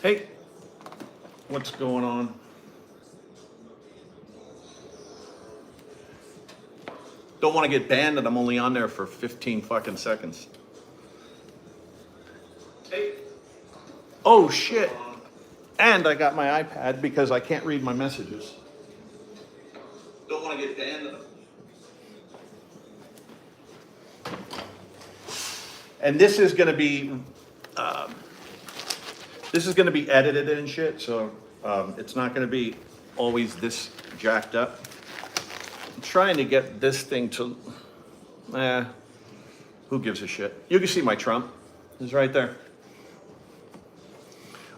Hey, what's going on? Don't want to get banned and I'm only on there for 15 fucking seconds. Hey. Oh shit. And I got my iPad because I can't read my messages. Don't want to get banned. And this is going to be edited and shit, so it's not going to be always this jacked up. I'm trying to get this thing to, who gives a shit? You can see my Trump. It's right there.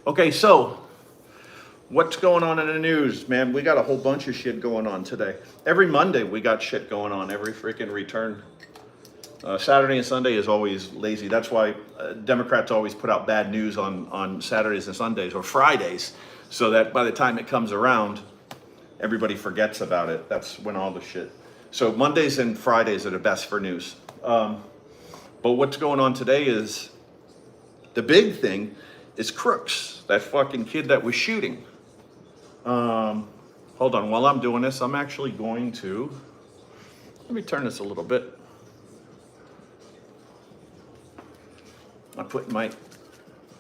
Okay, so what's going on in the news, man? We got a whole bunch of shit going on today. Every Monday we got shit going on, every freaking return. Saturday and Sunday is always lazy. That's why Democrats always put out bad news on Saturdays and Sundays or Fridays, so that by the time it comes around, everybody forgets about it. That's when all the shit. So Mondays and Fridays are the best for news. But what's going on today is, the big thing is Crooks, that fucking kid that was shooting. Hold on, while I'm doing this, I'm actually going to, let me turn this a little bit. I put my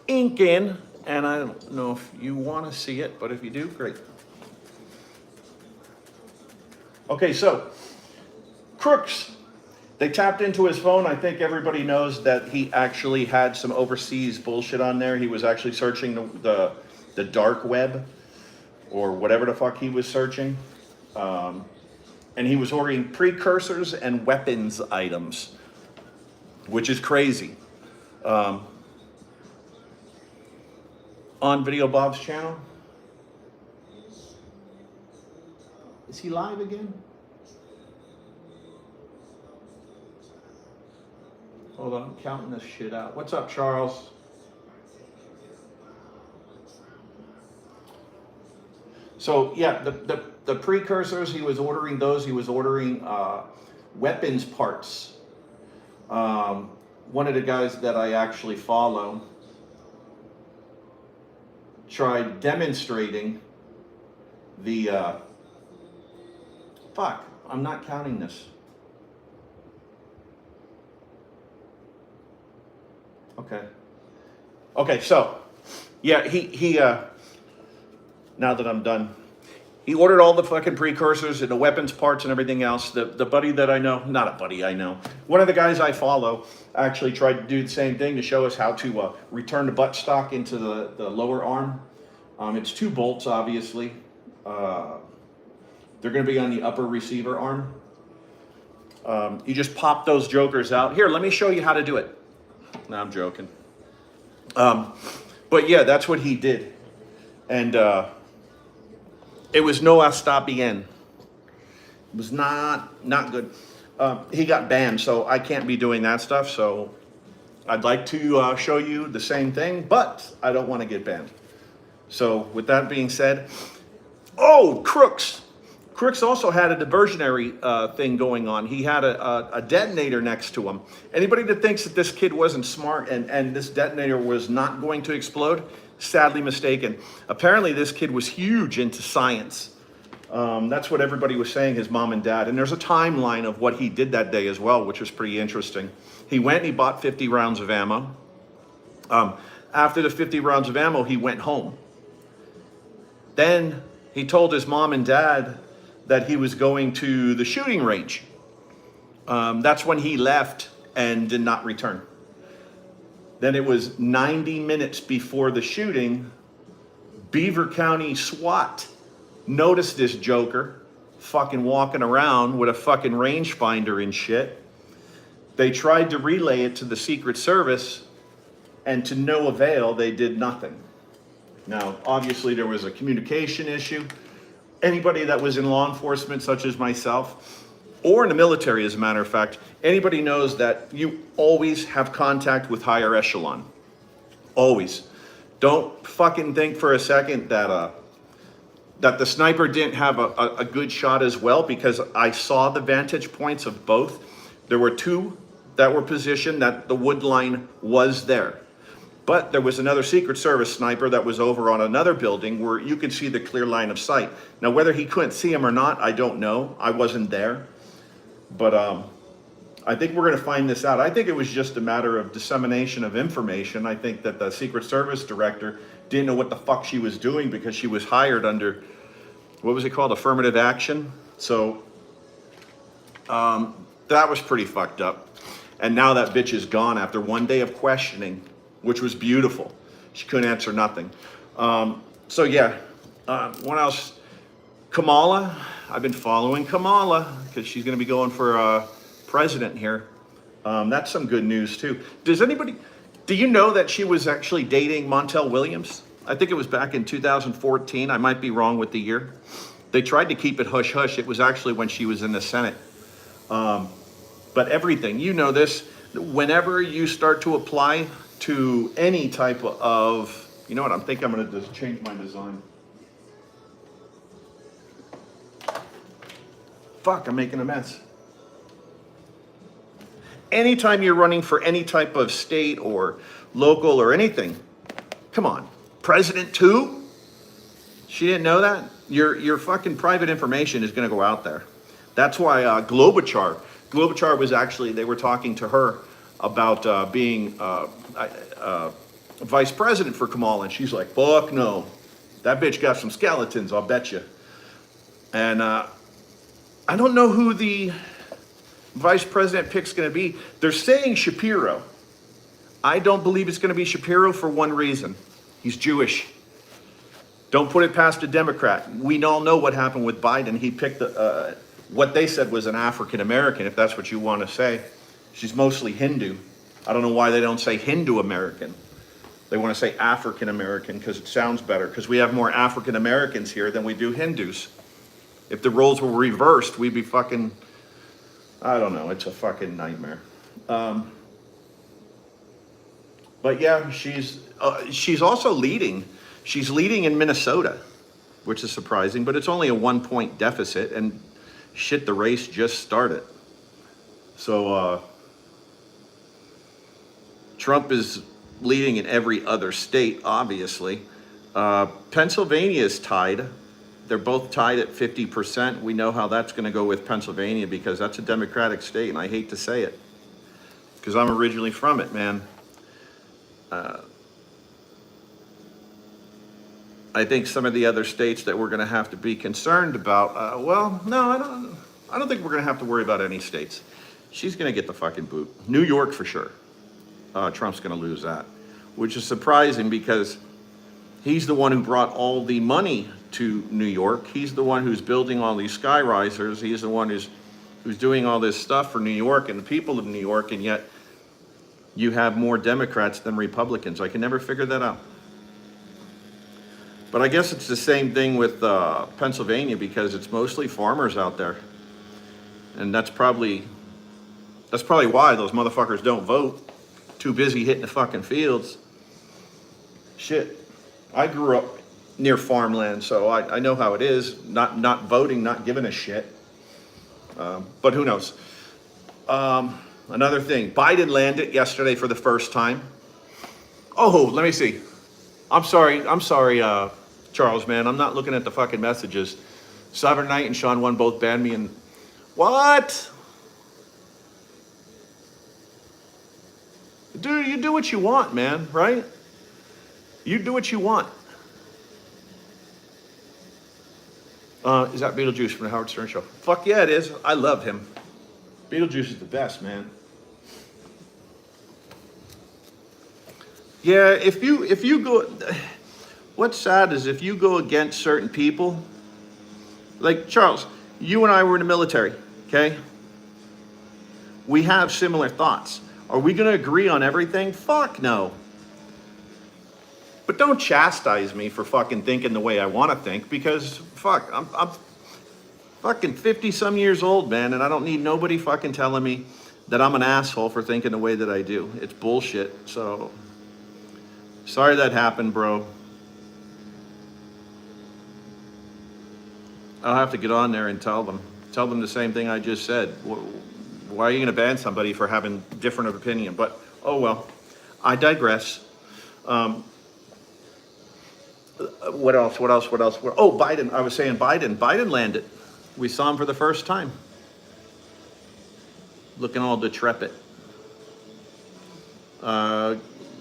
ink in, and I don't know if you want to see it, but if you do, great. Okay, so Crooks, they tapped into his phone. I think everybody knows that he actually had some overseas bullshit on there. He was actually searching the dark web, or whatever the fuck he was searching. And he was ordering precursors and weapons items, which is crazy. On Video Bob's channel. Is he live again? Hold on, I'm counting this shit out. What's up, Charles? So yeah, the precursors, he was ordering those. He was ordering weapons parts. One of the guys that I actually follow tried demonstrating the, fuck, I'm not counting this. Okay, so, yeah, now that I'm done, he ordered all the fucking precursors and the weapons parts and everything else. The buddy that I know, not a buddy I know, one of the guys I follow actually tried to do the same thing to show us how to return the buttstock into the lower arm. It's 2 bolts, obviously. They're going to be on the upper receiver arm. You just pop those jokers out. Here, let me show you how to do it. No, I'm joking. But yeah, that's what he did. And it was no hasta bien. It was not good. He got banned, so I can't be doing that stuff. So I'd like to show you the same thing, but I don't want to get banned. So with that being said, oh, Crooks. Crooks also had a diversionary thing going on. He had a detonator next to him. Anybody that thinks that this kid wasn't smart and this detonator was not going to explode, sadly mistaken. Apparently this kid was huge into science. That's what everybody was saying, his mom and dad. And there's a timeline of what he did that day as well, which was pretty interesting. He went and he bought 50 rounds of ammo. After the 50 rounds of ammo, he went home. Then he told his mom and dad that he was going to the shooting range. That's when he left and did not return. Then it was 90 minutes before the shooting, Beaver County SWAT noticed this joker fucking walking around with a fucking rangefinder and shit. They tried to relay it to the Secret Service, and to no avail, they did nothing. Now, obviously there was a communication issue. Anybody that was in law enforcement, such as myself, or in the military, as a matter of fact, anybody knows that you always have contact with higher echelon. Always. Don't fucking think for a second that that the sniper didn't have a good shot as well, because I saw the vantage points of both. There were 2 that were positioned that the wood line was there. But there was another Secret Service sniper that was over on another building where you could see the clear line of sight. Now, whether he couldn't see him or not, I don't know. I wasn't there. But I think we're going to find this out. I think it was just a matter of dissemination of information. I think that the Secret Service director didn't know what the fuck she was doing because she was hired under, what was it called, affirmative action. So that was pretty fucked up. And now that bitch is gone after one day of questioning, which was beautiful. She couldn't answer nothing. So yeah, what else? Kamala, I've been following Kamala because she's going to be going for president here. That's some good news too. Do you know that she was actually dating Montel Williams? I think it was back in 2014. I might be wrong with the year. They tried to keep it hush hush. It was actually when she was in the Senate. But everything, you know this, whenever you start to apply to any type of, you know what, I think I'm going to just change my design. Fuck, I'm making a mess. Anytime you're running for any type of state or local or anything, come on, president too? She didn't know that? Your fucking private information is going to go out there. That's why Globuchar was actually, they were talking to her about being vice president for Kamala, and she's like, fuck no. That bitch got some skeletons, I'll bet you. And I don't know who the vice president pick's going to be. They're saying Shapiro. I don't believe it's going to be Shapiro for one reason. He's Jewish. Don't put it past a Democrat. We all know what happened with Biden. He picked what they said was an African American, if that's what you want to say. She's mostly Hindu. I don't know why they don't say Hindu American. They want to say African American because it sounds better, because we have more African Americans here than we do Hindus. If the roles were reversed, we'd be fucking, I don't know, it's a fucking nightmare. But yeah, she's also leading. She's leading in Minnesota, which is surprising, but it's only a 1-point deficit, and shit, the race just started. So Trump is leading in every other state, obviously. Pennsylvania is tied. They're both tied at 50%. We know how that's going to go with Pennsylvania because that's a Democratic state, and I hate to say it because I'm originally from it, man. I think some of the other states that we're going to have to be concerned about, well, no, I don't think we're going to have to worry about any states. She's going to get the fucking boot. New York for sure. Trump's going to lose that, which is surprising because he's the one who brought all the money to New York. He's the one who's building all these sky risers. He's the one who's doing all this stuff for New York and the people of New York, and yet you have more Democrats than Republicans. I can never figure that out. But I guess it's the same thing with Pennsylvania because it's mostly farmers out there. And that's probably why those motherfuckers don't vote. Too busy hitting the fucking fields. Shit. I grew up near farmland, so I know how it is. Not voting, not giving a shit. But who knows? Another thing. Biden landed yesterday for the first time. Oh, let me see. I'm sorry, Charles, man. I'm not looking at the fucking messages. Sovereign Knight and Sean 1 both banned me and... What? Dude, you do what you want, man, right? You do what you want. Is that Beetlejuice from the Howard Stern Show? Fuck yeah, it is. I love him. Beetlejuice is the best, man. Yeah, if you go... What's sad is if you go against certain people, like Charles, you and I were in the military, okay? We have similar thoughts. Are we going to agree on everything? Fuck no. But don't chastise me for fucking thinking the way I want to think, because fuck, I'm fucking 50-some years old, man, and I don't need nobody fucking telling me that I'm an asshole for thinking the way that I do. It's bullshit. So sorry that happened, bro. I'll have to get on there and tell them the same thing I just said. Why are you going to ban somebody for having different of opinion? But, oh well, I digress. What else? What else? What else? Oh, Biden. I was saying Biden. Biden landed. We saw him for the first time. Looking all decrepit.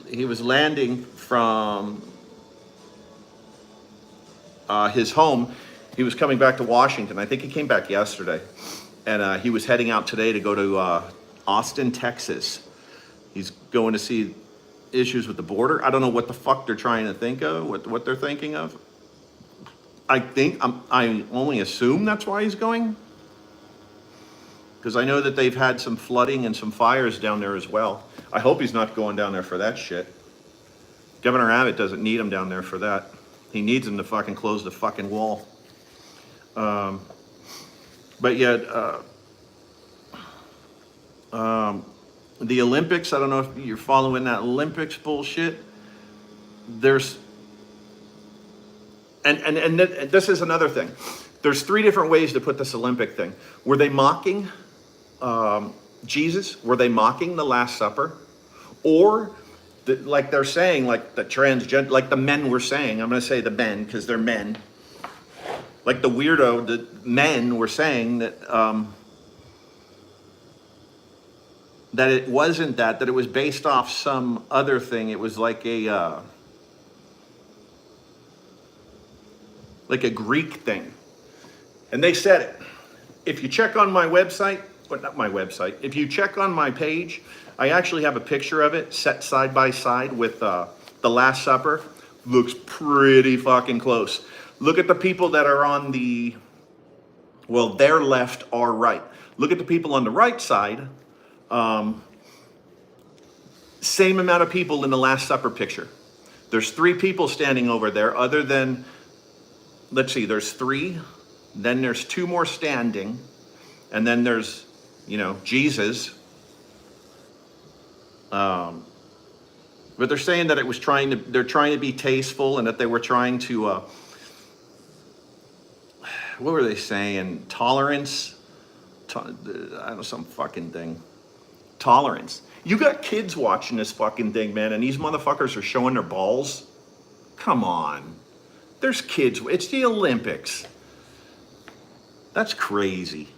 He was landing from his home. He was coming back to Washington. I think he came back yesterday. And he was heading out today to go to Austin, Texas. He's going to see issues with the border. I don't know what the fuck they're trying to think of, what they're thinking of. I only assume that's why he's going. Because I know that they've had some flooding and some fires down there as well. I hope he's not going down there for that shit. Governor Abbott doesn't need him down there for that. He needs him to fucking close the fucking wall. But yet, the Olympics, I don't know if you're following that Olympics bullshit. There's, and this is another thing. There's 3 different ways to put this Olympic thing. Were they mocking Jesus? Were they mocking the Last Supper? Or, like they're saying, like the transgender, like the men were saying, I'm going to say the men because they're men. Like the weirdo, the men were saying that that it wasn't that it was based off some other thing. It was like a Greek thing. And they said it. If you check on my website, well, not my website, if you check on my page, I actually have a picture of it set side by side with the Last Supper. Looks pretty fucking close. Look at the people that are on their left, our right. Look at the people on the right side. Same amount of people in the Last Supper picture. There's 3 people standing over there other than, let's see, there's 3. Then there's 2 more standing. And then there's, Jesus. But they're saying that they're trying to be tasteful and that they were trying to, what were they saying? Tolerance? I don't know, some fucking thing. Tolerance. You got kids watching this fucking thing, man, and these motherfuckers are showing their balls? Come on. There's kids. It's the Olympics. That's crazy.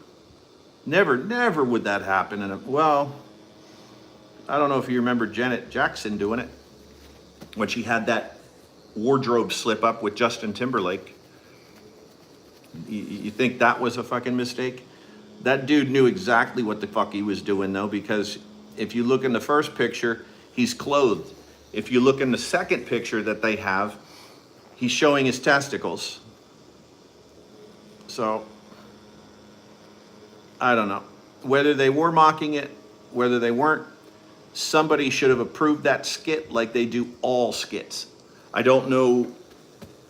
Never would that happen. And well, I don't know if you remember Janet Jackson doing it when she had that wardrobe slip up with Justin Timberlake. You think that was a fucking mistake? That dude knew exactly what the fuck he was doing, though, because if you look in the first picture, he's clothed. If you look in the second picture that they have, he's showing his testicles. So, I don't know. Whether they were mocking it, whether they weren't, somebody should have approved that skit like they do all skits. I don't know.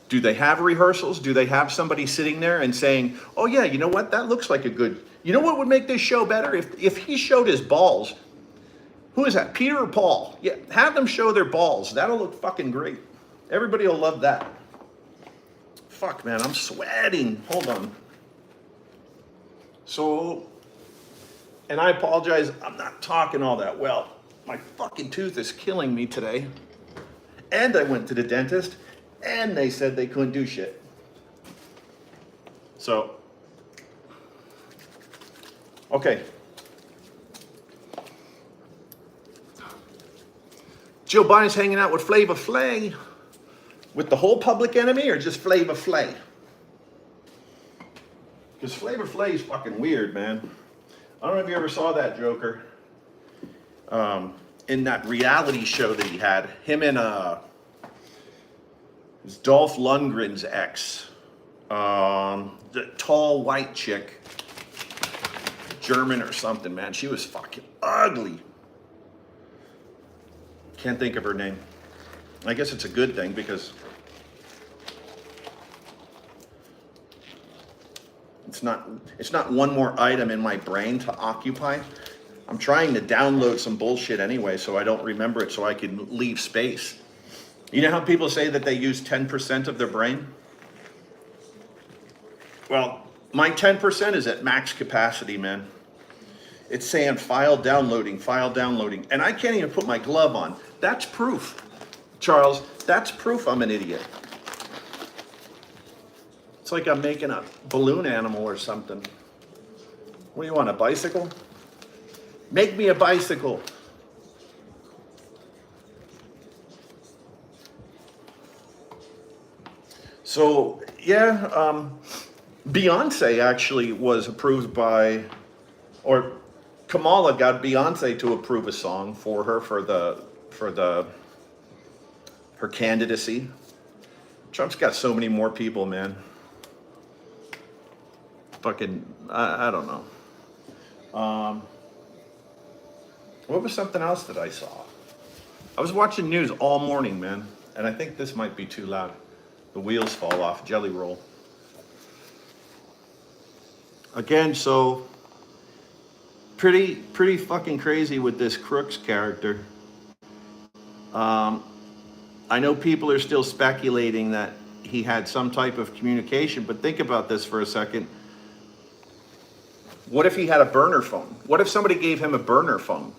Do they have rehearsals? Do they have somebody sitting there and saying, oh yeah, you know what? That looks like a good, you know what would make this show better? If he showed his balls. Who is that? Peter or Paul? Yeah, have them show their balls. That'll look fucking great. Everybody will love that. Fuck, man, I'm sweating. Hold on. So, and I apologize, I'm not talking all that well. My fucking tooth is killing me today. And I went to the dentist. And they said they couldn't do shit. So, okay. Joe Biden's hanging out with Flavor Flav. With the whole Public Enemy or just Flavor Flav? Because Flavor Flav's fucking weird, man. I don't know if you ever saw that, Joker. In that reality show that he had. Him and Dolph Lundgren's ex, the tall white chick, German or something, man. She was fucking ugly. Can't think of her name. I guess it's a good thing because it's not one more item in my brain to occupy. I'm trying to download some bullshit anyway so I don't remember it so I can leave space. You know how people say that they use 10% of their brain? Well, my 10% is at max capacity, man. It's saying file downloading, and I can't even put my glove on. That's proof. Charles, that's proof I'm an idiot. It's like I'm making a balloon animal or something. What do you want, a bicycle? Make me a bicycle. So, yeah, Beyonce actually was approved by, or Kamala got Beyonce to approve a song for her her candidacy. Trump's got so many more people, man. Fucking, I don't know. What was something else that I saw? I was watching news all morning, man, and I think this might be too loud. The wheels fall off, jelly roll. Again, so pretty fucking crazy with this Crooks character. I know people are still speculating that he had some type of communication, but think about this for a second. What if he had a burner phone? What if somebody gave him a burner phone?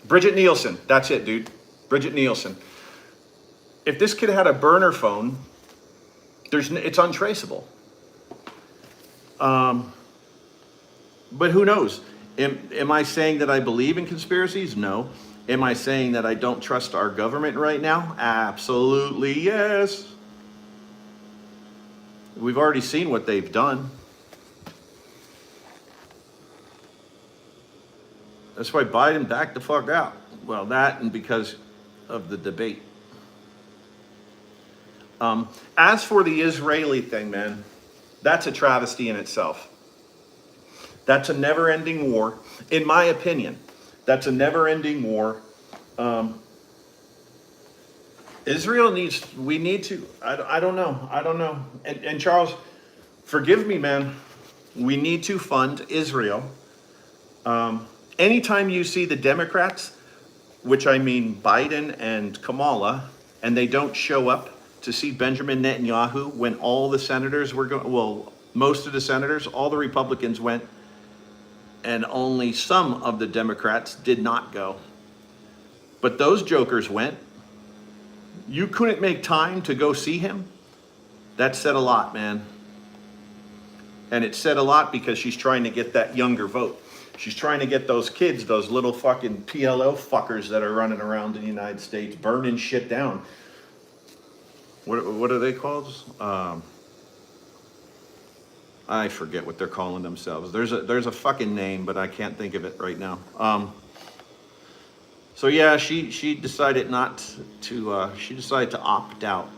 Bridget Nielsen, that's it, dude. Bridget Nielsen. If this kid had a burner phone, it's untraceable. But who knows? Am I saying that I believe in conspiracies? No. Am I saying that I don't trust our government right now? Absolutely yes. We've already seen what they've done. That's why Biden backed the fuck out. Well, that and because of the debate. As for the Israeli thing, man, that's a travesty in itself. That's a never-ending war. In my opinion, that's a never-ending war. Israel we need to, I don't know. And Charles, forgive me, man. We need to fund Israel. Anytime you see the Democrats, which I mean Biden and Kamala, and they don't show up to see Benjamin Netanyahu when all the senators were going, well, most of the senators, all the Republicans went, and only some of the Democrats did not go. But those jokers went. You couldn't make time to go see him? That said a lot, man. And it said a lot because she's trying to get that younger vote. She's trying to get those kids, those little fucking PLO fuckers that are running around in the United States, burning shit down. What are they called? I forget what they're calling themselves. There's a fucking name, but I can't think of it right now. So yeah, she decided not to. She decided to opt out.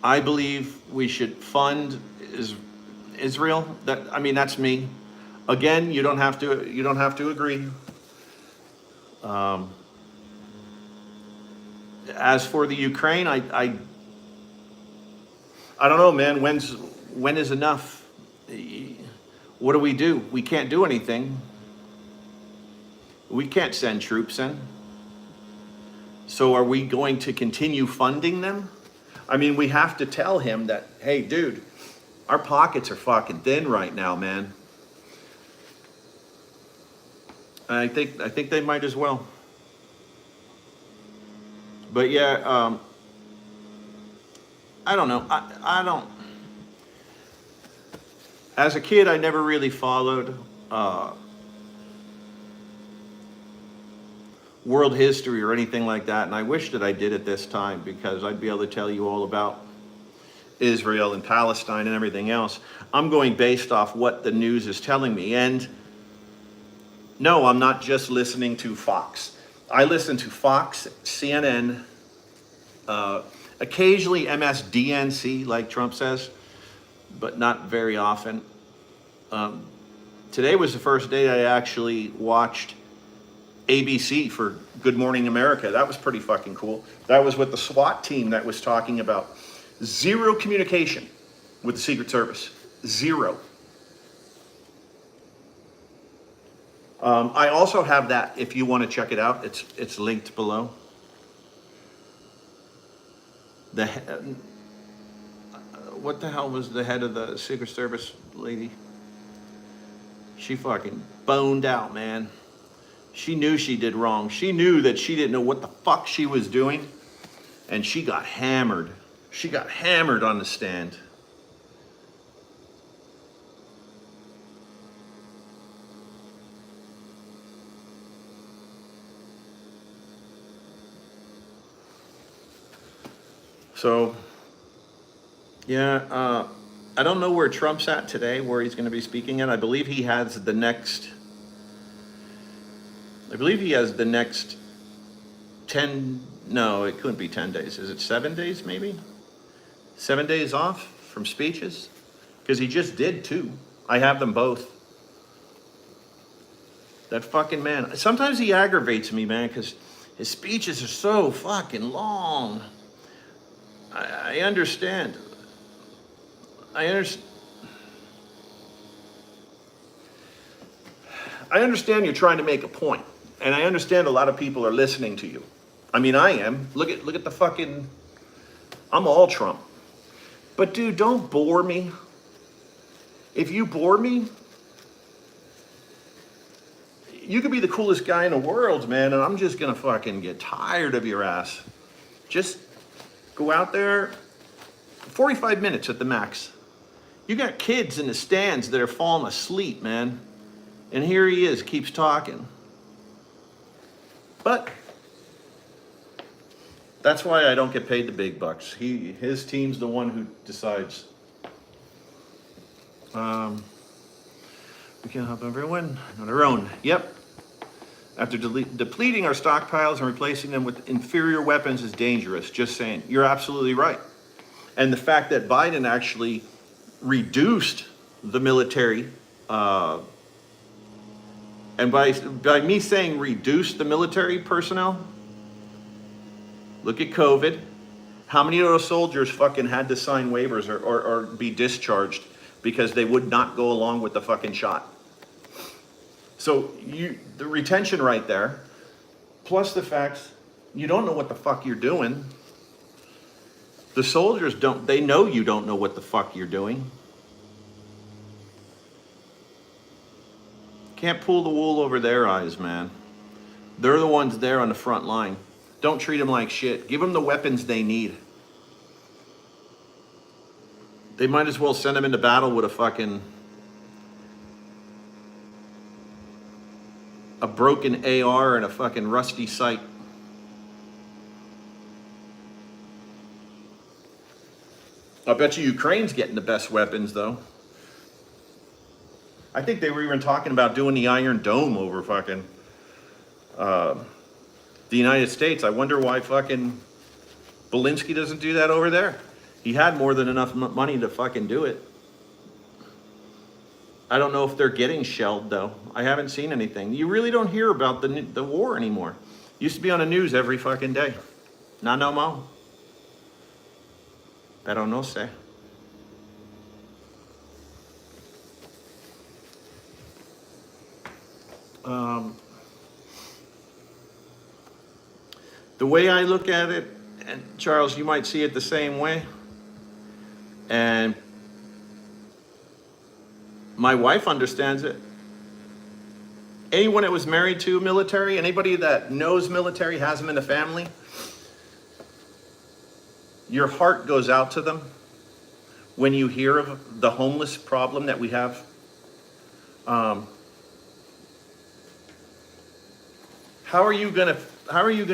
I believe we should fund Israel. That's me. Again, you don't have to agree. As for the Ukraine, I don't know, man. When is enough? What do? We can't do anything. We can't send troops in. So are we going to continue funding them? I mean, we have to tell him that, hey, dude, our pockets are fucking thin right now, man. I think they might as well. But yeah, I don't know. I don't. As a kid, I never really followed world history or anything like that, and I wish that I did at this time because I'd be able to tell you all about Israel and Palestine and everything else. I'm going based off what the news is telling me, and no, I'm not just listening to Fox. I listen to Fox, CNN, occasionally MSDNC, like Trump says, but not very often. Today was the first day I actually watched ABC for Good Morning America. That was pretty fucking cool. That was with the SWAT team that was talking about zero communication with the Secret Service. Zero. I also have that if you want to check it out. It's linked below. What the hell was the head of the Secret Service lady? She fucking boned out, man. She knew she did wrong. She knew that she didn't know what the fuck she was doing. And she got hammered. She got hammered on the stand. So, yeah, I don't know where Trump's at today, where he's going to be speaking at. I believe he has the next 10, no, it couldn't be 10 days. Is it 7 days maybe? 7 days off from speeches? Because he just did 2. I have them both. That fucking man. Sometimes he aggravates me, man, because his speeches are so fucking long. I understand. I understand you're trying to make a point, and I understand a lot of people are listening to you. I mean, I am. Look at the fucking. I'm all Trump. But dude, don't bore me. If you bore me, you could be the coolest guy in the world, man, and I'm just gonna fucking get tired of your ass. Just go out there, 45 minutes at the max. You got kids in the stands that are falling asleep, man. And here he is, keeps talking. But that's why I don't get paid the big bucks. His team's the one who decides. We can't help everyone on our own. Yep. After depleting our stockpiles and replacing them with inferior weapons is dangerous. Just saying. You're absolutely right. And the fact that Biden actually reduced the military, and by me saying reduce the military personnel, look at COVID. How many of those soldiers fucking had to sign waivers or be discharged because they would not go along with the fucking shot? So the retention right there, plus the fact you don't know what the fuck you're doing. The soldiers they know you don't know what the fuck you're doing. Can't pull the wool over their eyes, man. They're the ones there on the front line. Don't treat them like shit. Give them the weapons they need. They might as well send them into battle with a broken AR and a fucking rusty sight. I bet you Ukraine's getting the best weapons, though. I think they were even talking about doing the Iron Dome over fucking the United States. I wonder why fucking Belinsky doesn't do that over there. He had more than enough money to fucking do it. I don't know if they're getting shelled, though. I haven't seen anything. You really don't hear about the war anymore. Used to be on the news every fucking day. Not no more. Pero no sé. The way I look at it, and Charles, you might see it the same way, and my wife understands it. Anyone that was married to military, anybody that knows military, has them in the family, your heart goes out to them when you hear of the homeless problem that we have. How are you gonna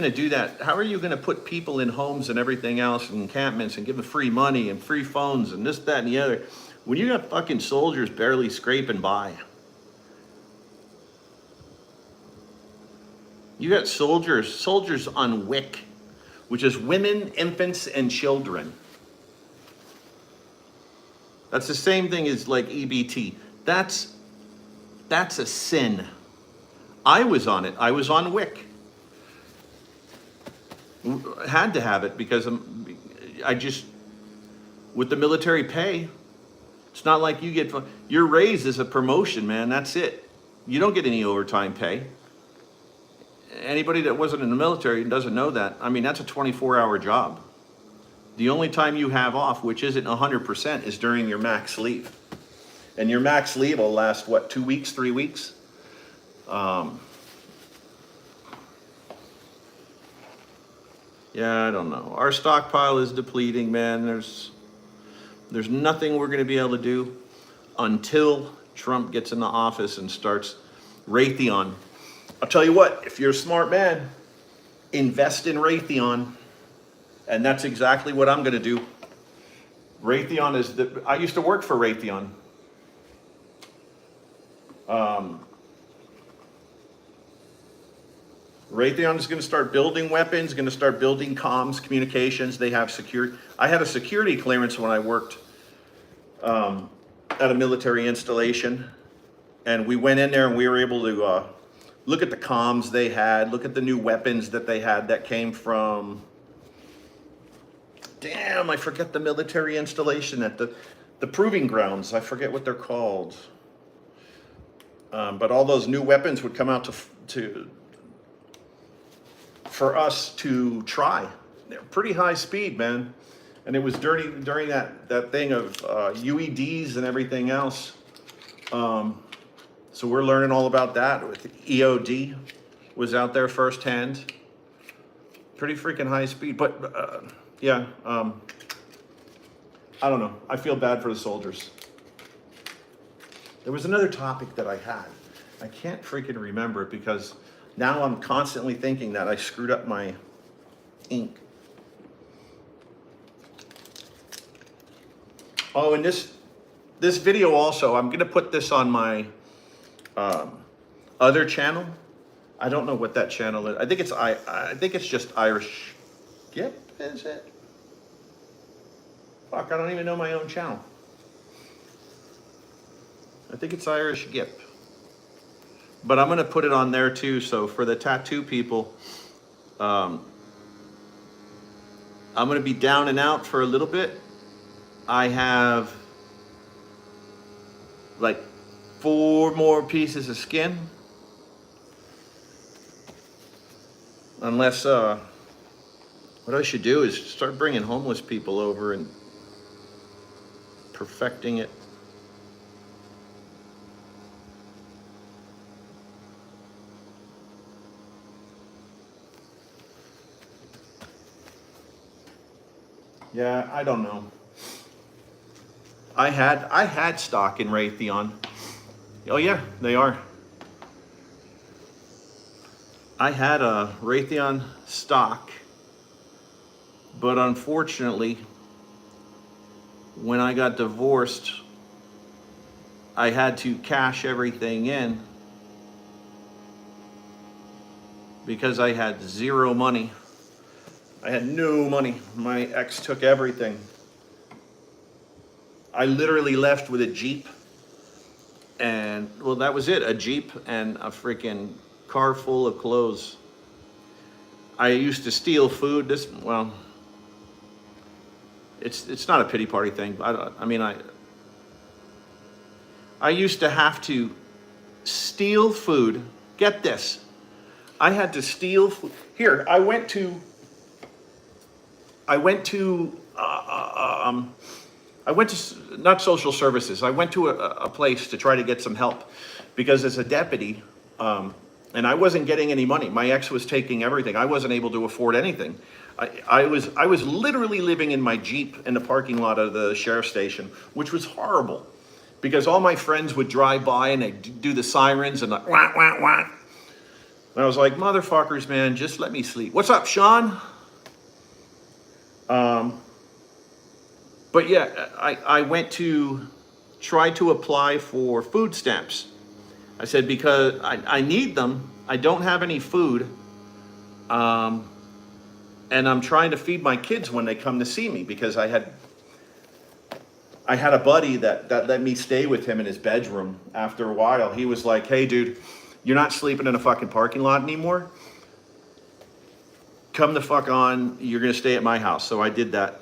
do that? How are you gonna put people in homes and everything else and encampments and give them free money and free phones and this, that, and the other when you got fucking soldiers barely scraping by? You got soldiers on WIC, which is women, infants, and children. That's the same thing as like EBT. That's a sin. I was on it. I was on WIC. Had to have it because with the military pay, it's not like your raise is a promotion, man. That's it. You don't get any overtime pay. Anybody that wasn't in the military doesn't know that. I mean, that's a 24-hour job. The only time you have off, which isn't 100%, is during your max leave. And your max leave will last, 2 weeks, 3 weeks? Yeah, I don't know. Our stockpile is depleting, man. There's nothing we're going to be able to do until Trump gets in the office and starts Raytheon. I'll tell you what, if you're a smart man, invest in Raytheon. And that's exactly what I'm going to do. Raytheon is I used to work for Raytheon. Raytheon is going to start building weapons, going to start building comms, communications. They have security. I had a security clearance when I worked at a military installation. And we went in there and we were able to look at the comms they had, look at the new weapons that they had that came from, damn, I forget the military installation at the proving grounds. I forget what they're called. But all those new weapons would come out for us to try. They're pretty high speed, man. And it was during that thing of UEDs and everything else. So we're learning all about that. With EOD was out there firsthand. Pretty freaking high speed. But yeah, I don't know. I feel bad for the soldiers. There was another topic that I had. I can't freaking remember it because now I'm constantly thinking that I screwed up my ink. Oh, and this video also, I'm going to put this on my other channel. I don't know what that channel is. I think it's just Irish Skip, is it? Fuck, I don't even know my own channel. I think it's Irish Gip. But I'm going to put it on there too. So for the tattoo people, I'm going to be down and out for a little bit. I have like 4 more pieces of skin. Unless, what I should do is start bringing homeless people over and perfecting it. Yeah, I don't know. I had stock in Raytheon. Oh yeah, they are. I had a Raytheon stock, but unfortunately, when I got divorced, I had to cash everything in because I had 0 money. I had no money. My ex took everything. I literally left with a Jeep and, well, that was it, a Jeep and a freaking car full of clothes. I used to steal food. Well, it's not a pity party thing. I used to have to steal food. Get this. I had to steal food. Here, I went to not social services. I went to a place to try to get some help because as a deputy, and I wasn't getting any money. My ex was taking everything. I wasn't able to afford anything. I was literally living in my Jeep in the parking lot of the sheriff's station, which was horrible because all my friends would drive by and they'd do the sirens and like, wah, wah, wah. And I was like, motherfuckers, man, just let me sleep. What's up, Sean? But yeah, I went to try to apply for food stamps. I said, because I need them. I don't have any food. And I'm trying to feed my kids when they come to see me because I had a buddy that let me stay with him in his bedroom. After a while, he was like, hey, dude, you're not sleeping in a fucking parking lot anymore. Come the fuck on. You're going to stay at my house. So I did that.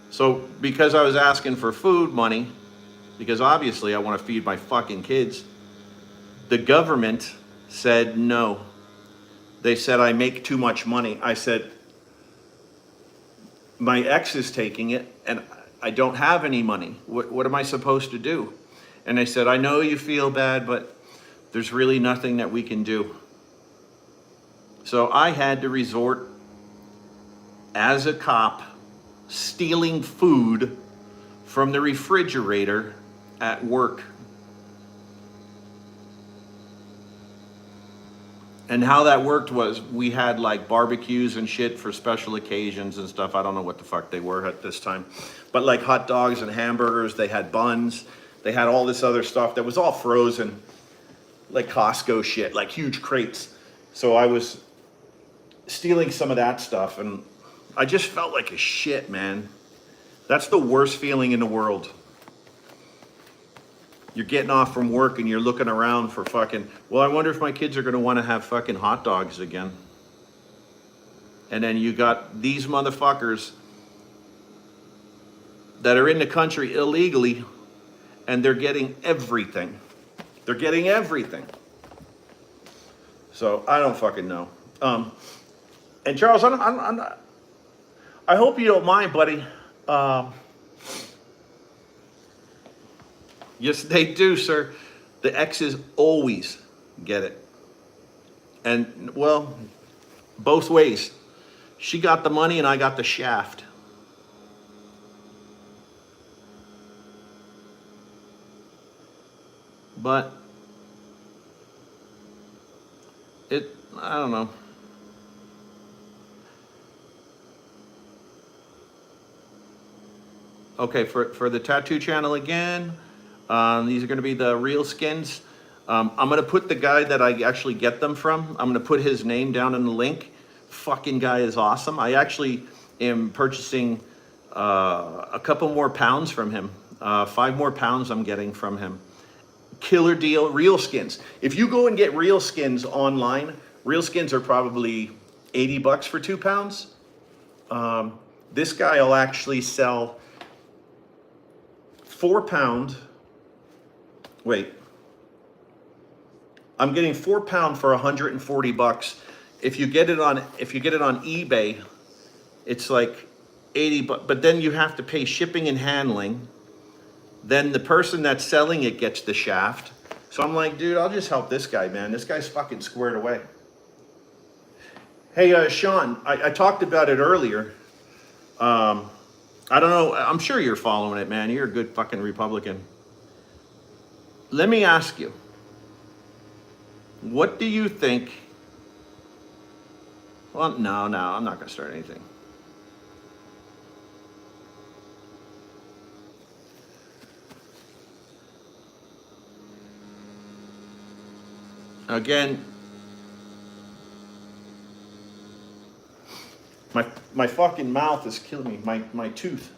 So because I was asking for food money, because obviously I want to feed my fucking kids, the government said no. They said I make too much money. I said, my ex is taking it and I don't have any money. What am I supposed to do? And they said, I know you feel bad, but there's really nothing that we can do. So I had to resort, as a cop, stealing food from the refrigerator at work. And how that worked was we had like barbecues and shit for special occasions and stuff. I don't know what the fuck they were at this time. But like hot dogs and hamburgers, they had buns, they had all this other stuff that was all frozen, like Costco shit, like huge crates. So I was stealing some of that stuff and I just felt like a shit, man. That's the worst feeling in the world. You're getting off from work and you're looking around for fucking, well, I wonder if my kids are going to want to have fucking hot dogs again. And then you got these motherfuckers that are in the country illegally and they're getting everything. They're getting everything. So I don't fucking know. And Charles, I hope you don't mind, buddy. Yes, they do, sir. The exes always get it. And, well, both ways. She got the money and I got the shaft. But I don't know. Okay, for the tattoo channel again, these are going to be the real Skinz. I'm going to put the guy that I actually get them from. I'm going to put his name down in the link. Fucking guy is awesome. I actually am purchasing a couple more pounds from him. 5 more pounds I'm getting from him. Killer deal, real Skinz. If you go and get real Skinz online, real Skinz are probably $80 for 2 pounds. This guy will actually sell 4 pound. Wait, I'm getting 4 pound for $140. If you get it on eBay, it's like 80 bucks, but then you have to pay shipping and handling. Then the person that's selling it gets the shaft. So I'm like, dude, I'll just help this guy, man. This guy's fucking squared away. Hey, Sean, I talked about it earlier. I don't know. I'm sure you're following it, man. You're a good fucking Republican. Let me ask you, what do you think? Well, no, I'm not going to start anything. Again, my fucking mouth is killing me, my tooth.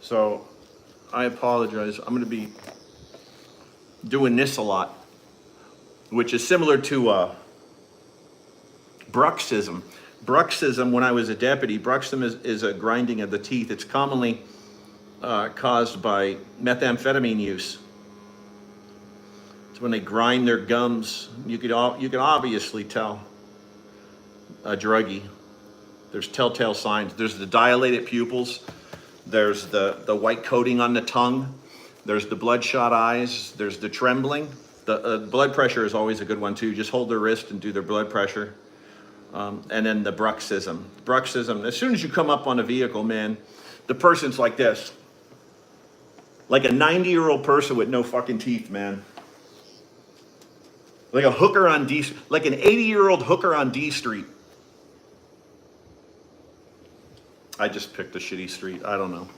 So I apologize. I'm going to be doing this a lot, which is similar to bruxism. Bruxism, when I was a deputy, bruxism is a grinding of the teeth. It's commonly caused by methamphetamine use. It's when they grind their gums. You can obviously tell a druggie. There's telltale signs. There's the dilated pupils. There's the white coating on the tongue. There's the bloodshot eyes. There's the trembling. The blood pressure is always a good one too. Just hold their wrist and do their blood pressure. And then the bruxism. Bruxism, as soon as you come up on a vehicle, man, the person's like this. Like a 90-year-old person with no fucking teeth, man. Like a hooker on D, like an 80-year-old hooker on D Street. I just picked a shitty street. I don't know.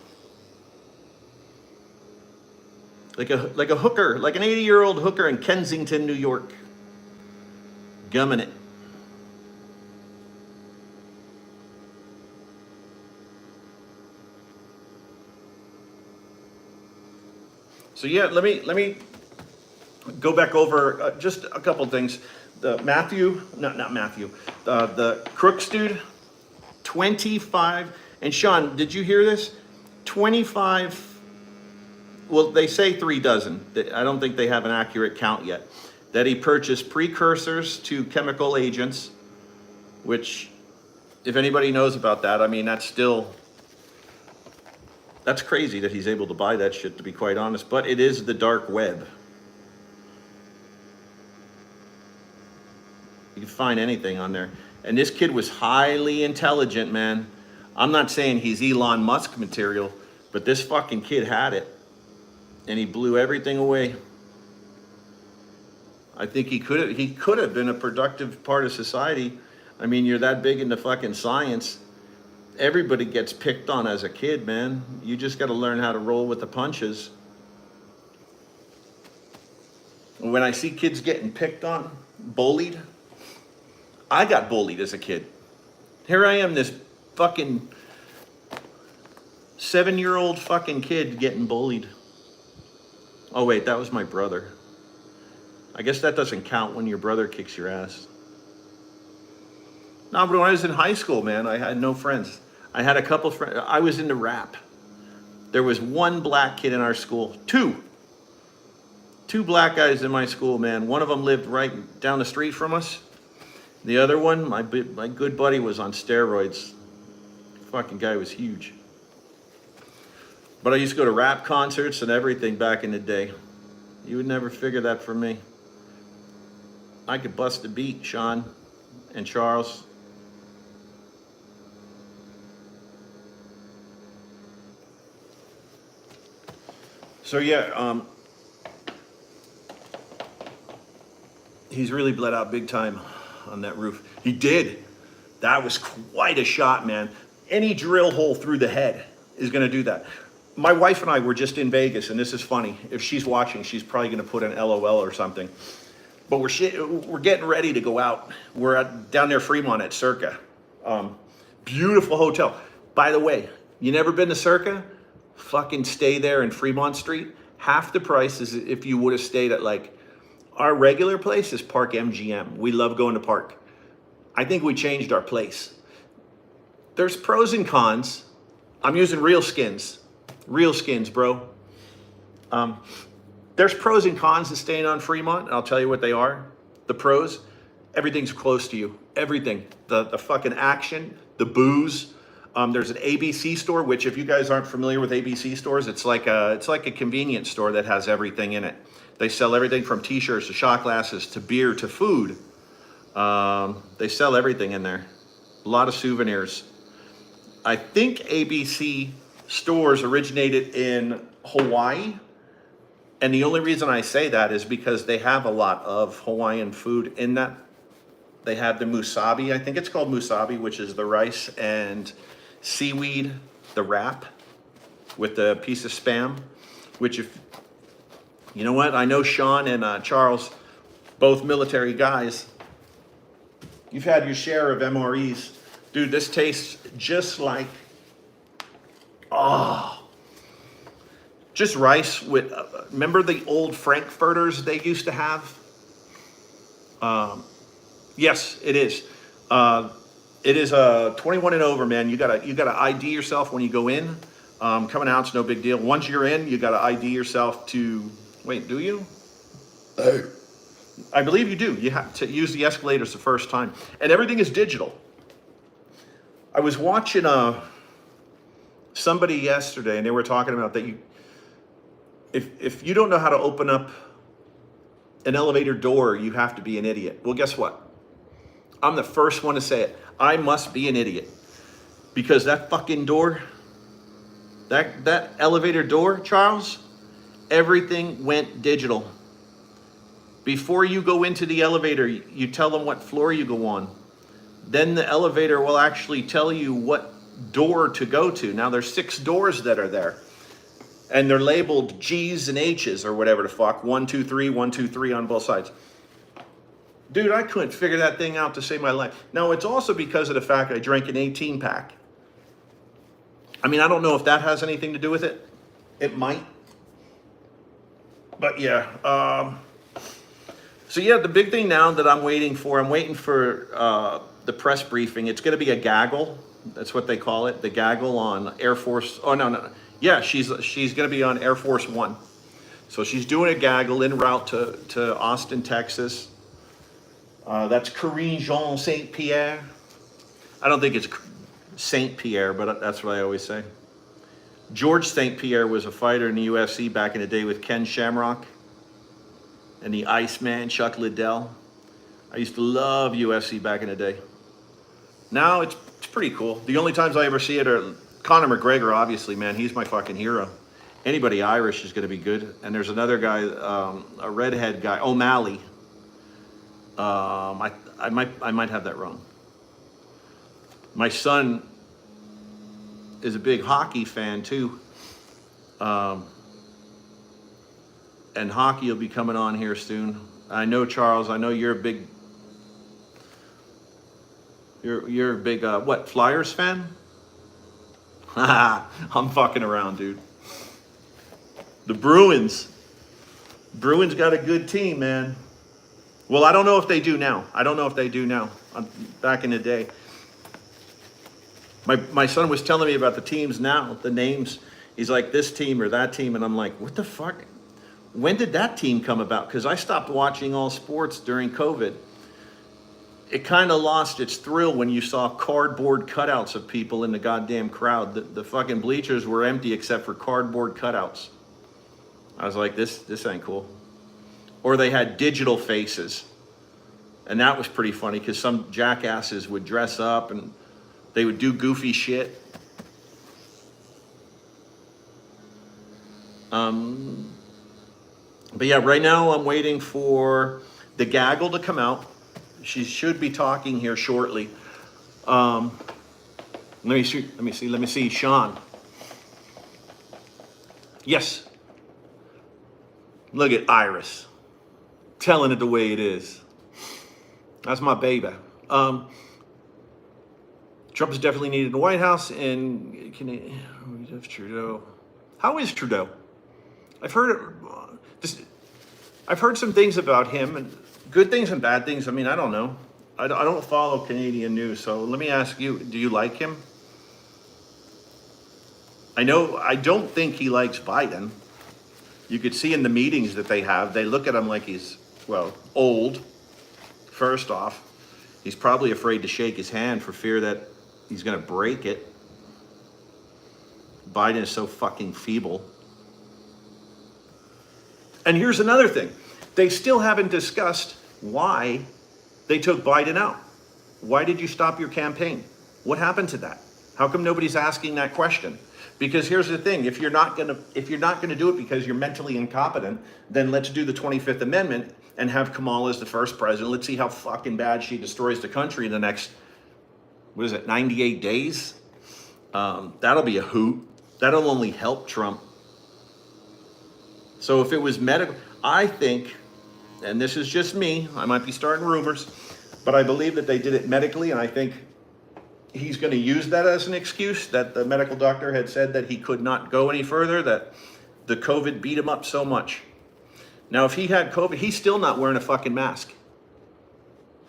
Like a hooker, like an 80-year-old hooker in Kensington, New York. Gumming it. So yeah, let me go back over just a couple things. The Crooks dude, 25. And Sean, did you hear this? 25. Well, they say 3 dozen. I don't think they have an accurate count yet. That he purchased precursors to chemical agents, which, if anybody knows about that, I mean, that's crazy that he's able to buy that shit, to be quite honest. But it is the dark web. You can find anything on there. And this kid was highly intelligent, man. I'm not saying he's Elon Musk material, but this fucking kid had it. And he blew everything away. I think he could have been a productive part of society. I mean, you're that big into fucking science. Everybody gets picked on as a kid, man. You just got to learn how to roll with the punches. When I see kids getting picked on, bullied, I got bullied as a kid. Here I am, this fucking 7-year-old fucking kid getting bullied. Oh wait, that was my brother. I guess that doesn't count when your brother kicks your ass. No, but when I was in high school, man, I had no friends. I had a couple friends. I was into rap. There was one black kid in our school. Two black guys in my school, man. One of them lived right down the street from us. The other one, my good buddy, was on steroids. Fucking guy was huge. But I used to go to rap concerts and everything back in the day. You would never figure that from me. I could bust a beat, Sean and Charles. So yeah, he's really bled out big time on that roof. He did. That was quite a shot, man. Any drill hole through the head is gonna do that. My wife and I were just in Vegas, and this is funny. If she's watching, she's probably gonna put an LOL or something. But we're getting ready to go out. We're down near Fremont at Circa. Beautiful hotel. By the way, you never been to Circa? Fucking stay there in Fremont Street. Half the price is if you would have stayed at like, our regular place is Park MGM. We love going to Park. I think we changed our place. There's pros and cons. I'm using real Skinz. Real Skinz, bro. There's pros and cons to staying on Fremont. I'll tell you what they are. The pros, everything's close to you. Everything. The fucking action, the booze. There's an ABC store, which if you guys aren't familiar with ABC stores, it's like a convenience store that has everything in it. They sell everything from t-shirts to shot glasses to beer to food. They sell everything in there. A lot of souvenirs. I think ABC stores originated in Hawaii. And the only reason I say that is because they have a lot of Hawaiian food in that. They have the musabi, I think it's called musabi, which is the rice and seaweed, the wrap with the piece of Spam, which if, you know what? I know Sean and Charles, both military guys. You've had your share of MREs. Dude, this tastes just like, just rice with, remember the old Frankfurters they used to have? Yes, it is. It is 21 and over, man. You gotta ID yourself when you go in. Coming out's no big deal. Once you're in, you gotta ID yourself to, wait, do you? I believe you do. You have to use the escalators the first time. And everything is digital. I was watching somebody yesterday, and they were talking about that if you don't know how to open up an elevator door, you have to be an idiot. Well, guess what? I'm the first one to say it. I must be an idiot. Because that fucking door, that elevator door, Charles, everything went digital. Before you go into the elevator, you tell them what floor you go on. Then the elevator will actually tell you what door to go to. Now there's 6 doors that are there. And they're labeled G's and H's or whatever the fuck. 1, 2, 3, 1, 2, 3 on both sides. Dude, I couldn't figure that thing out to save my life. Now, it's also because of the fact I drank an 18 pack. I mean, I don't know if that has anything to do with it. It might. But yeah. So yeah, the big thing now that I'm waiting for the press briefing. It's going to be a gaggle. That's what they call it. The gaggle on Air Force. Oh, no. Yeah, she's going to be on Air Force One. So she's doing a gaggle en route to Austin, Texas. That's Corinne Jean St. Pierre. I don't think it's St. Pierre, but that's what I always say. George St. Pierre was a fighter in the UFC back in the day with Ken Shamrock and the Iceman, Chuck Liddell. I used to love UFC back in the day. Now it's pretty cool. The only times I ever see it are Conor McGregor, obviously, man. He's my fucking hero. Anybody Irish is going to be good. And there's another guy, a redhead guy, O'Malley. I might have that wrong. My son is a big hockey fan too. And hockey will be coming on here soon. I know, Charles, I know you're a big, you're a big, what, Flyers fan? I'm fucking around, dude. The Bruins got a good team, man. Well, I don't know if they do now. Back in the day. My son was telling me about the teams now, the names. He's like, this team or that team. And I'm like, what the fuck? When did that team come about? Because I stopped watching all sports during COVID. It kind of lost its thrill when you saw cardboard cutouts of people in the goddamn crowd. The fucking bleachers were empty except for cardboard cutouts. I was like, this ain't cool. Or they had digital faces. And that was pretty funny because some jackasses would dress up and they would do goofy shit. But yeah, right now I'm waiting for the gaggle to come out. She should be talking here shortly. Let me see, Sean. Yes. Look at Iris. Telling it the way it is. That's my baby. Trump is definitely needed in the White House, and Trudeau. How is Trudeau? I've heard some things about him, and good things and bad things. I mean, I don't know. I don't follow Canadian news, so let me ask you: do you like him? I don't think he likes Biden. You could see in the meetings that they have, they look at him like he's, well, old. First off, he's probably afraid to shake his hand for fear that he's going to break it. Biden is so fucking feeble. And here's another thing. They still haven't discussed why they took Biden out. Why did you stop your campaign? What happened to that? How come nobody's asking that question? Because here's the thing, if you're not gonna do it because you're mentally incompetent, then let's do the 25th Amendment and have Kamala as the first president. Let's see how fucking bad she destroys the country in the next, 98 days? That'll be a hoot. That'll only help Trump. So if it was medical, I think, and this is just me, I might be starting rumors, but I believe that they did it medically, and I think he's going to use that as an excuse, that the medical doctor had said that he could not go any further, that the COVID beat him up so much. Now, if he had COVID, he's still not wearing a fucking mask.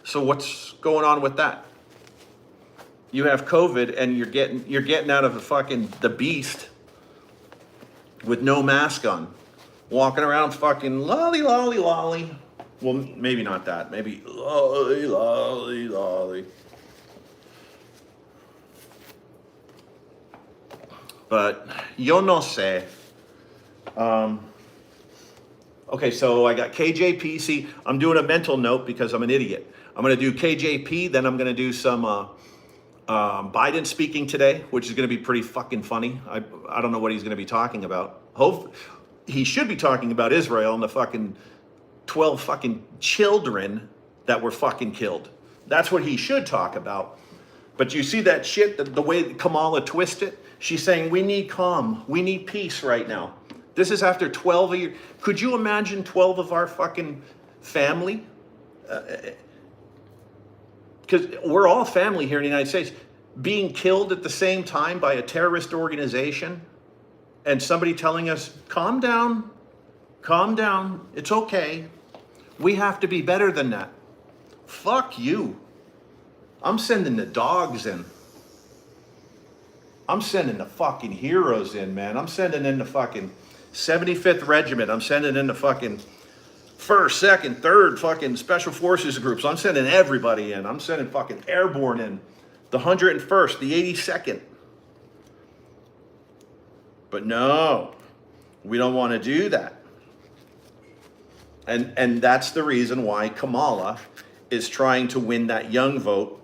So what's going on with that? You have COVID and you're getting out of the beast with no mask on, walking around fucking lolly. Well, maybe not that. Maybe lolly. But yo no sé. Okay, so I got KJP. See, I'm doing a mental note because I'm an idiot. I'm going to do KJP, then I'm going to do some Biden speaking today, which is going to be pretty fucking funny. I don't know what he's going to be talking about. He should be talking about Israel and the fucking 12 fucking children that were fucking killed. That's what he should talk about. But you see that shit, the way Kamala twisted it? She's saying, we need calm. We need peace right now. This is after 12 years. Could you imagine 12 of our fucking family? Because we're all family here in the United States. Being killed at the same time by a terrorist organization and somebody telling us, calm down, it's okay. We have to be better than that. Fuck you. I'm sending the dogs in. I'm sending the fucking heroes in, man. I'm sending in the fucking 75th Regiment. I'm sending in the fucking 1st, 2nd, 3rd fucking Special Forces groups. I'm sending everybody in. I'm sending fucking airborne in. The 101st, the 82nd. But no, we don't want to do that. And that's the reason why Kamala is trying to win that young vote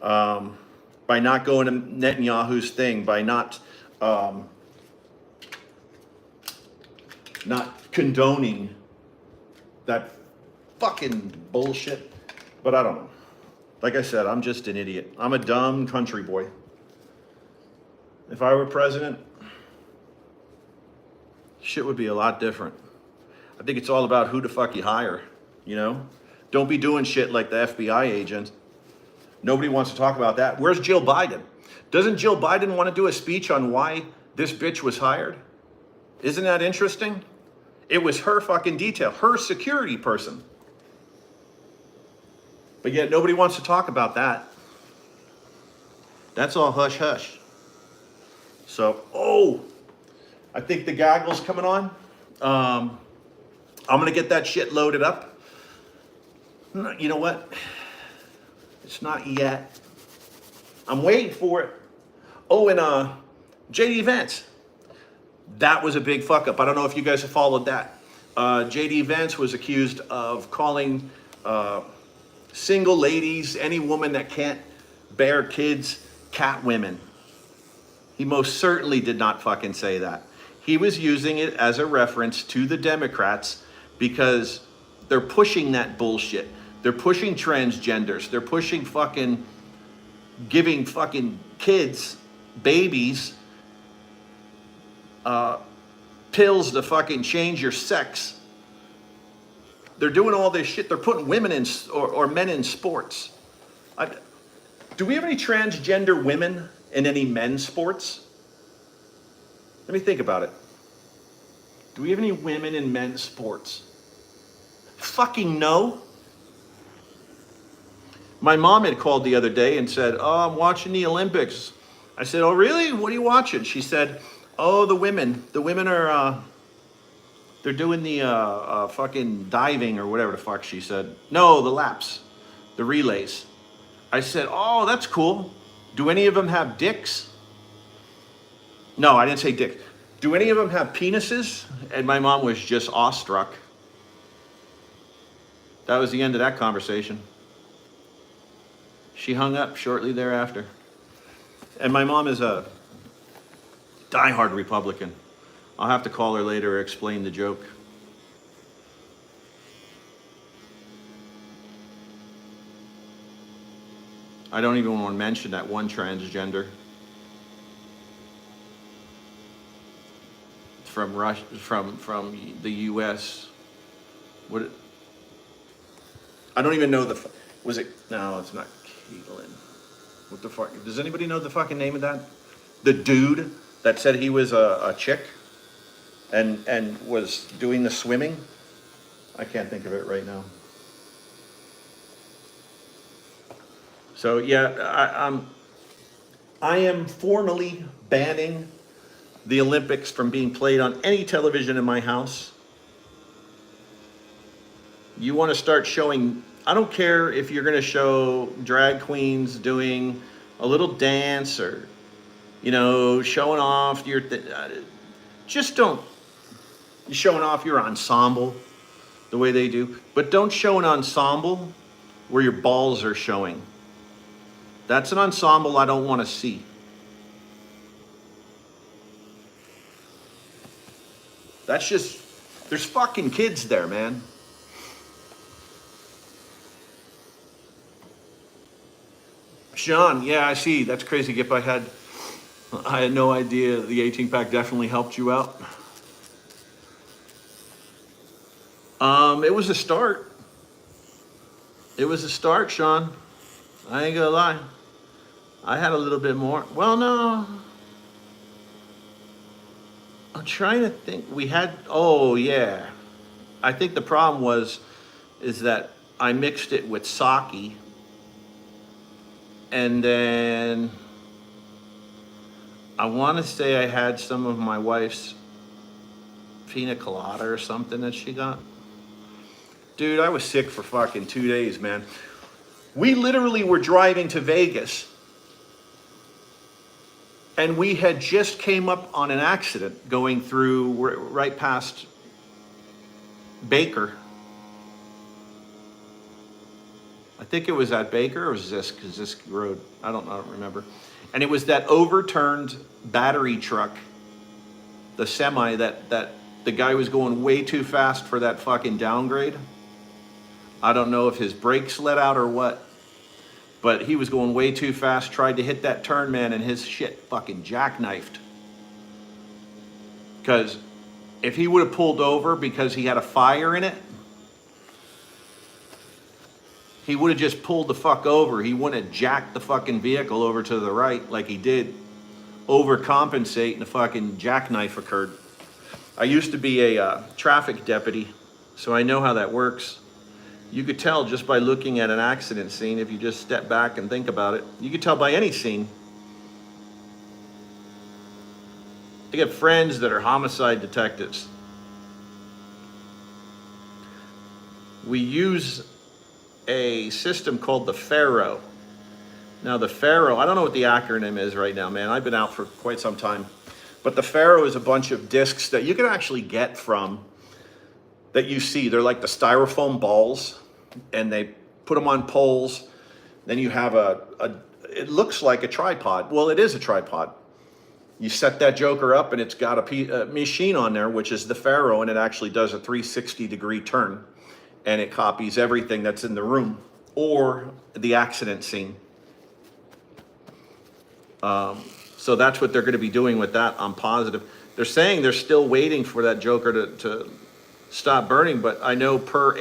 by not going to Netanyahu's thing, by not condoning that fucking bullshit. But I don't know. Like I said, I'm just an idiot. I'm a dumb country boy. If I were president, shit would be a lot different. I think it's all about who the fuck you hire, you know? Don't be doing shit like the FBI agent. Nobody wants to talk about that. Where's Jill Biden? Doesn't Jill Biden want to do a speech on why this bitch was hired? Isn't that interesting? It was her fucking detail, her security person. But yet nobody wants to talk about that. That's all hush hush. So, I think the gaggle's coming on. I'm gonna get that shit loaded up. You know what? It's not yet. I'm waiting for it. Oh, and JD Vance. That was a big fuck up. I don't know if you guys have followed that. JD Vance was accused of calling single ladies, any woman that can't bear kids, cat women. He most certainly did not fucking say that. He was using it as a reference to the Democrats because they're pushing that bullshit. They're pushing transgenders. They're pushing fucking giving fucking kids, babies, pills to fucking change your sex. They're doing all this shit. They're putting women in or men in sports. Do we have any transgender women in any men's sports? Let me think about it. Do we have any women in men's sports? Fucking no. My mom had called the other day and said, "Oh, I'm watching the Olympics." I said, "Oh, really? What are you watching?" She said, "Oh, the women. The women are, they're doing the fucking diving or whatever the fuck she said. No, the laps, the relays." I said, "Oh, that's cool. Do any of them have dicks?" No, I didn't say dick. Do any of them have penises? And my mom was just awestruck. That was the end of that conversation. She hung up shortly thereafter. And my mom is a diehard Republican. I'll have to call her later or explain the joke. I don't even want to mention that one transgender from Russia, from the U.S. What? I don't even know the. Was it? No, it's not Caitlyn. What the fuck? Does anybody know the fucking name of that? The dude that said he was a chick and was doing the swimming. I can't think of it right now. So yeah, I am formally banning the Olympics from being played on any television in my house. You want to start showing, I don't care if you're going to show drag queens doing a little dance or, you know, showing off your, just don't, you're showing off your ensemble the way they do, but don't show an ensemble where your balls are showing. That's an ensemble I don't want to see. That's just, there's fucking kids there, man. Sean, yeah, I see. That's crazy, Gip. I had no idea the 18 pack definitely helped you out. It was a start. It was a start, Sean. I ain't gonna lie. I had a little bit more. Well, no. I'm trying to think. We had, oh yeah. I think the problem is that I mixed it with sake. And then I want to say I had some of my wife's pina colada or something that she got. Dude, I was sick for fucking 2 days, man. We literally were driving to Vegas and we had just came up on an accident going through right past Baker. I think it was at Baker or Zisk Road. I don't remember. And it was that overturned battery truck, the semi that the guy was going way too fast for that fucking downgrade. I don't know if his brakes let out or what, but he was going way too fast, tried to hit that turn, man, and his shit fucking jackknifed. Because if he would have pulled over because he had a fire in it, he would have just pulled the fuck over. He wouldn't have jacked the fucking vehicle over to the right like he did, overcompensate, and the fucking jackknife occurred. I used to be a traffic deputy, so I know how that works. You could tell just by looking at an accident scene, if you just step back and think about it. You could tell by any scene. I get friends that are homicide detectives. We use a system called the Pharaoh. Now the Pharaoh, I don't know what the acronym is right now, man. I've been out for quite some time. But the Pharaoh is a bunch of discs that you can actually get from, that you see. They're like the styrofoam balls, and they put them on poles. Then you have it looks like a tripod. Well, it is a tripod. You set that joker up and it's got a machine on there, which is the Pharaoh, and it actually does a 360-degree turn. And it copies everything that's in the room or the accident scene. So that's what they're going to be doing with that, I'm positive. They're saying they're still waiting for that joker to stop burning, but I know what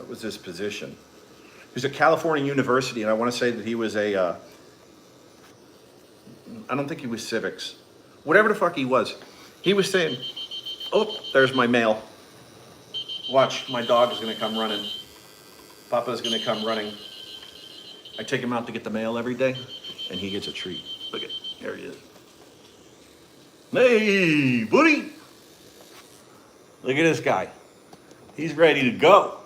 was his position? He was at California University, and I want to say that he was I don't think he was civics. Whatever the fuck he was. He was saying, oh, there's my mail. Watch, my dog is going to come running. Papa's going to come running. I take him out to get the mail every day, and he gets a treat. Look at, there he is. Hey, buddy. Look at this guy. He's ready to go.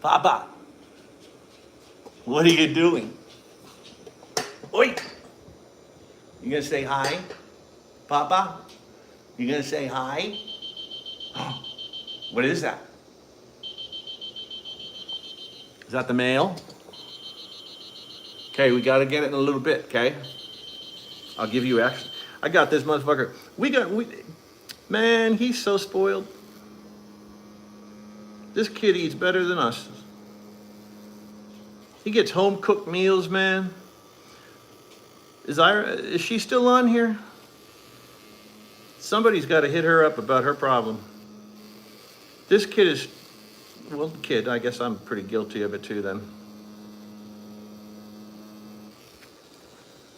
Papa, what are you doing? Oi. You gonna say hi? Papa? You gonna say hi? What is that? Is that the mail? Okay, we gotta get it in a little bit, okay? I'll give you extra. I got this motherfucker. Man, he's so spoiled. This kid eats better than us. He gets home-cooked meals, man. Is she still on here? Somebody's got to hit her up about her problem. This kid is, well, kid, I guess I'm pretty guilty of it too then.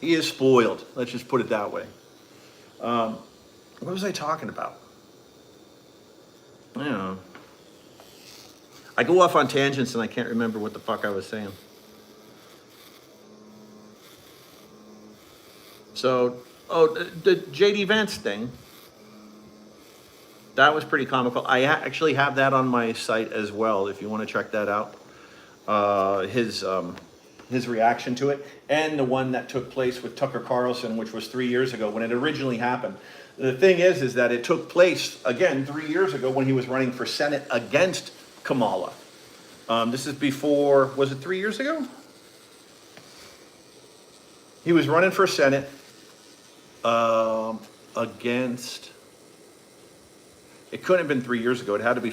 He is spoiled. Let's just put it that way. What was I talking about? I don't know. I go off on tangents and I can't remember what the fuck I was saying. So, the JD Vance thing, that was pretty comical. I actually have that on my site as well, if you want to check that out. His reaction to it, and the one that took place with Tucker Carlson, which was 3 years ago when it originally happened. The thing is that it took place, again, 3 years ago when he was running for Senate against Kamala. This is before, was it 3 years ago? He was running for Senate against, it couldn't have been 3 years ago. It had to be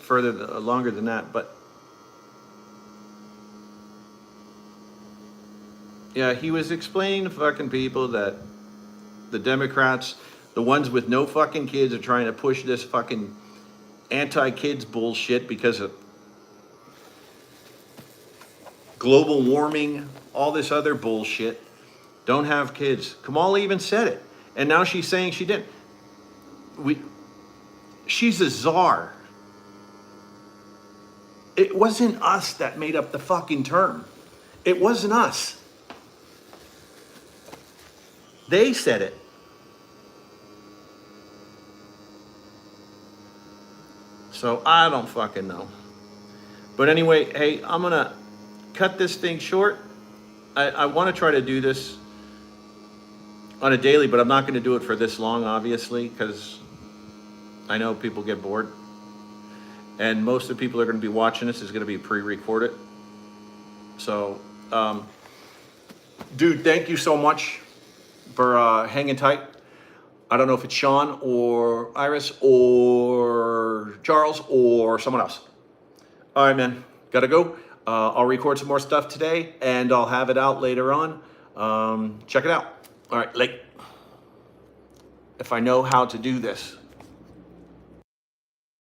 longer than that. But yeah, he was explaining to fucking people that the Democrats, the ones with no fucking kids, are trying to push this fucking anti-kids bullshit because of global warming, all this other bullshit. Don't have kids. Kamala even said it. And now she's saying she didn't. She's a czar. It wasn't us that made up the fucking term. It wasn't us. They said it. So I don't fucking know. But anyway, hey, I'm gonna cut this thing short. I want to try to do this on a daily, but I'm not going to do it for this long, obviously, because I know people get bored. And most of the people that are going to be watching this is going to be pre-recorded. So, dude, thank you so much for hanging tight. I don't know if it's Sean or Iris or Charles or someone else. All right, man. Gotta go. I'll record some more stuff today, and I'll have it out later on. Check it out. All right, late. If I know how to do this.